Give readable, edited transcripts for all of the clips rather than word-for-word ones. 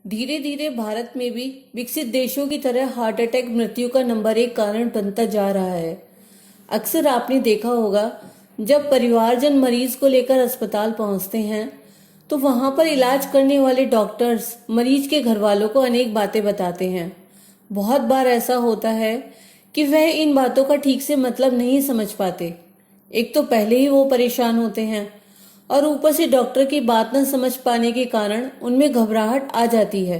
धीरे धीरे भारत में भी विकसित देशों की तरह हार्ट अटैक मृत्यु का नंबर 1 कारण बनता जा रहा है। अक्सर आपने देखा होगा, जब परिवारजन मरीज को लेकर अस्पताल पहुंचते हैं तो वहां पर इलाज करने वाले डॉक्टर्स मरीज के घर वालों को अनेक बातें बताते हैं। बहुत बार ऐसा होता है कि वह इन बातों का ठीक से मतलब नहीं समझ पाते। एक तो पहले ही वो परेशान होते हैं और ऊपर से डॉक्टर की बात न समझ पाने के कारण उनमें घबराहट आ जाती है,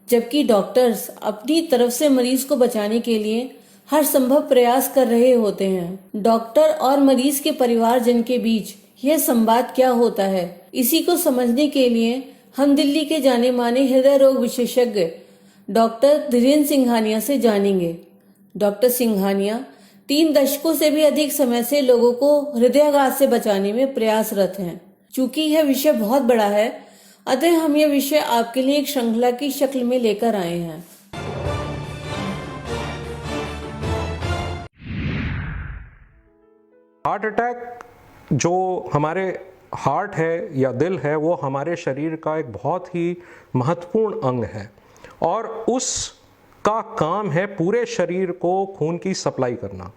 जबकि डॉक्टर्स अपनी तरफ से मरीज को बचाने के लिए हर संभव प्रयास कर रहे होते हैं। डॉक्टर और मरीज के परिवारजन के बीच यह संवाद क्या होता है, इसी को समझने के लिए हम दिल्ली के जाने माने हृदय रोग विशेषज्ञ डॉक्टर धीरेन्द्र सिंघानिया से जानेंगे। डॉक्टर सिंघानिया 3 दशकों से भी अधिक समय से लोगों को हृदयाघात से बचाने में प्रयासरत हैं। चूंकि यह विषय बहुत बड़ा है, अतः हम यह विषय आपके लिए एक श्रृंखला की शक्ल में लेकर आए हैं। हार्ट अटैक जो हमारे हार्ट है या दिल है, वो हमारे शरीर का एक बहुत ही महत्वपूर्ण अंग है और उसका काम है पूरे शरीर को खून की सप्लाई करना।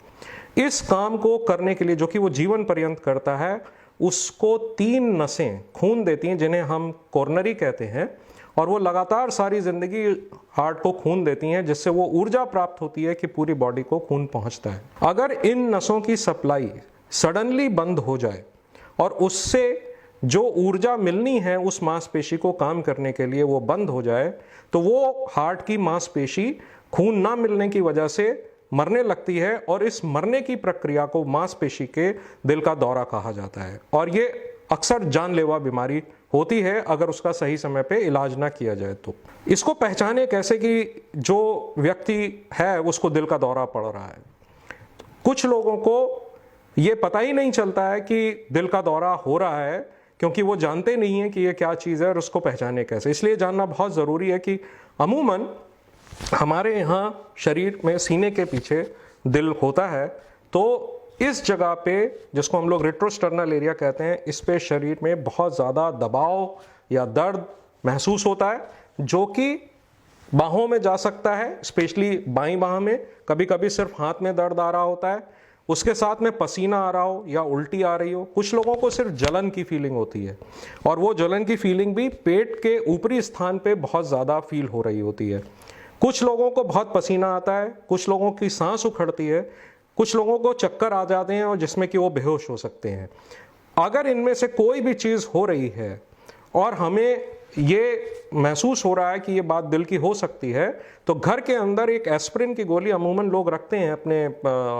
इस काम को करने के लिए, जो कि वो जीवन पर्यंत करता है, उसको 3 नसें खून देती हैं जिन्हें हम कोरोनरी कहते हैं, और वो लगातार सारी जिंदगी हार्ट को खून देती हैं, जिससे वो ऊर्जा प्राप्त होती है कि पूरी बॉडी को खून पहुंचता है। अगर इन नसों की सप्लाई सडनली बंद हो जाए और उससे जो ऊर्जा मिलनी है उस मांसपेशी को काम करने के लिए वो बंद हो जाए, तो वो हार्ट की मांसपेशी खून ना मिलने की वजह से मरने लगती है, और इस मरने की प्रक्रिया को मांसपेशी के दिल का दौरा कहा जाता है। और ये अक्सर जानलेवा बीमारी होती है अगर उसका सही समय पे इलाज ना किया जाए तो। इसको पहचाने कैसे कि जो व्यक्ति है उसको दिल का दौरा पड़ रहा है। कुछ लोगों को ये पता ही नहीं चलता है कि दिल का दौरा हो रहा है, क्योंकि वो जानते नहीं है कि ये क्या चीज़ है और उसको पहचाने कैसे। इसलिए जानना बहुत ज़रूरी है कि अमूमन हमारे यहाँ शरीर में सीने के पीछे दिल होता है, तो इस जगह पे, जिसको हम लोग रेट्रोस्टर्नल एरिया कहते हैं, इस पे शरीर में बहुत ज़्यादा दबाव या दर्द महसूस होता है, जो कि बाहों में जा सकता है, स्पेशली बाईं बाह में। कभी कभी सिर्फ हाथ में दर्द आ रहा होता है, उसके साथ में पसीना आ रहा हो या उल्टी आ रही हो। कुछ लोगों को सिर्फ जलन की फीलिंग होती है, और वो जलन की फीलिंग भी पेट के ऊपरी स्थान पे बहुत ज़्यादा फील हो रही होती है। कुछ लोगों को बहुत पसीना आता है, कुछ लोगों की सांस उखड़ती है, कुछ लोगों को चक्कर आ जाते हैं और जिसमें कि वो बेहोश हो सकते हैं। अगर इनमें से कोई भी चीज़ हो रही है और हमें ये महसूस हो रहा है कि ये बात दिल की हो सकती है, तो घर के अंदर एक एस्पिरिन की गोली अमूमन लोग रखते हैं अपने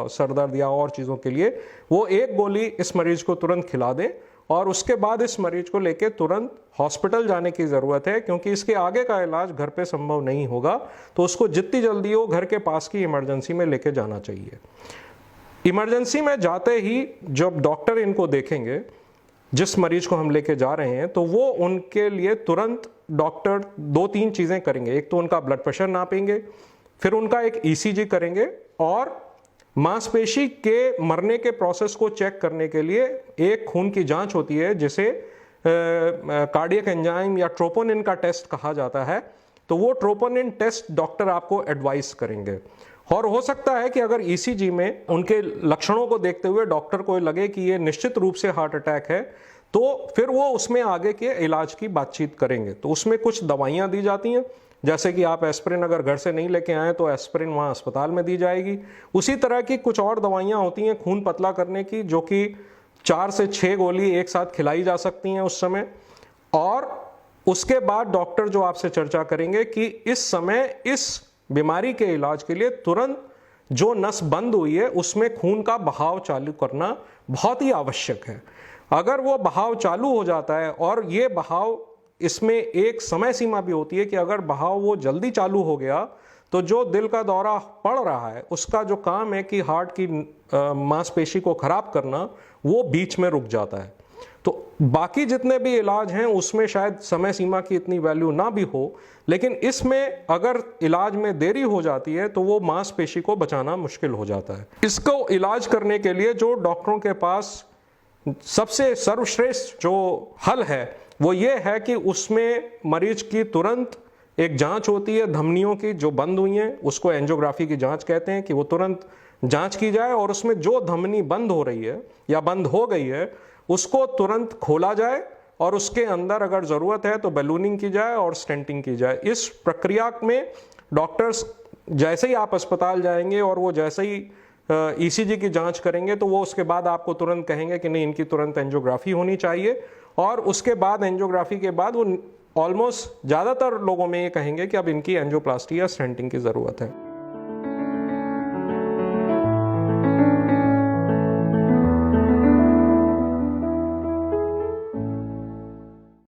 सर दर्द या और चीज़ों के लिए। वो एक गोली इस मरीज को तुरंत खिला दें और उसके बाद इस मरीज को लेके तुरंत हॉस्पिटल जाने की ज़रूरत है, क्योंकि इसके आगे का इलाज घर पे संभव नहीं होगा। तो उसको जितनी जल्दी हो घर के पास की इमरजेंसी में लेके जाना चाहिए। इमरजेंसी में जाते ही जब डॉक्टर इनको देखेंगे, जिस मरीज को हम लेके जा रहे हैं, तो वो उनके लिए तुरंत डॉक्टर 2-3 चीज़ें करेंगे। एक तो उनका ब्लड प्रेशर नापेंगे, फिर उनका एक ईसीजी करेंगे, और मांसपेशी के मरने के प्रोसेस को चेक करने के लिए एक खून की जांच होती है जिसे कार्डियक एंजाइम या ट्रोपोनिन का टेस्ट कहा जाता है। तो वो ट्रोपोनिन टेस्ट डॉक्टर आपको एडवाइस करेंगे। और हो सकता है कि अगर ईसीजी में उनके लक्षणों को देखते हुए डॉक्टर को लगे कि ये निश्चित रूप से हार्ट अटैक है, तो फिर वो उसमें आगे के इलाज की बातचीत करेंगे। तो उसमें कुछ दवाइयाँ दी जाती हैं, जैसे कि आप एस्पिरिन अगर घर से नहीं लेके आए तो एस्पिरिन वहाँ अस्पताल में दी जाएगी। उसी तरह की कुछ और दवाइयाँ होती हैं खून पतला करने की, जो कि 4 से 6 गोली एक साथ खिलाई जा सकती हैं उस समय। और उसके बाद डॉक्टर जो आपसे चर्चा करेंगे कि इस समय इस बीमारी के इलाज के लिए तुरंत जो नस बंद हुई है उसमें खून का बहाव चालू करना बहुत ही आवश्यक है। अगर वो बहाव चालू हो जाता है, और ये बहाव, इसमें एक समय सीमा भी होती है कि अगर बहाव वो जल्दी चालू हो गया तो जो दिल का दौरा पड़ रहा है उसका जो काम है कि हार्ट की मांसपेशी को खराब करना, वो बीच में रुक जाता है। तो बाकी जितने भी इलाज हैं उसमें शायद समय सीमा की इतनी वैल्यू ना भी हो, लेकिन इसमें अगर इलाज में देरी हो जाती है तो वो मांसपेशी को बचाना मुश्किल हो जाता है। इसको इलाज करने के लिए जो डॉक्टरों के पास सबसे सर्वश्रेष्ठ जो हल है वो ये है कि उसमें मरीज की तुरंत एक जांच होती है धमनियों की जो बंद हुई हैं, उसको एंजियोग्राफी की जांच कहते हैं, कि वो तुरंत जांच की जाए और उसमें जो धमनी बंद हो रही है या बंद हो गई है उसको तुरंत खोला जाए और उसके अंदर अगर ज़रूरत है तो बैलूनिंग की जाए और स्टेंटिंग की जाए। इस प्रक्रिया में डॉक्टर्स जैसे ही आप अस्पताल जाएंगे और वो जैसे ही ईसीजी की जांच करेंगे तो वो उसके बाद आपको तुरंत कहेंगे कि नहीं, इनकी तुरंत एंजियोग्राफी होनी चाहिए। और उसके बाद एंजियोग्राफी के बाद वो ऑलमोस्ट ज़्यादातर लोगों में ये कहेंगे कि अब इनकी एंजियोप्लास्टी या स्टेंटिंग की ज़रूरत है।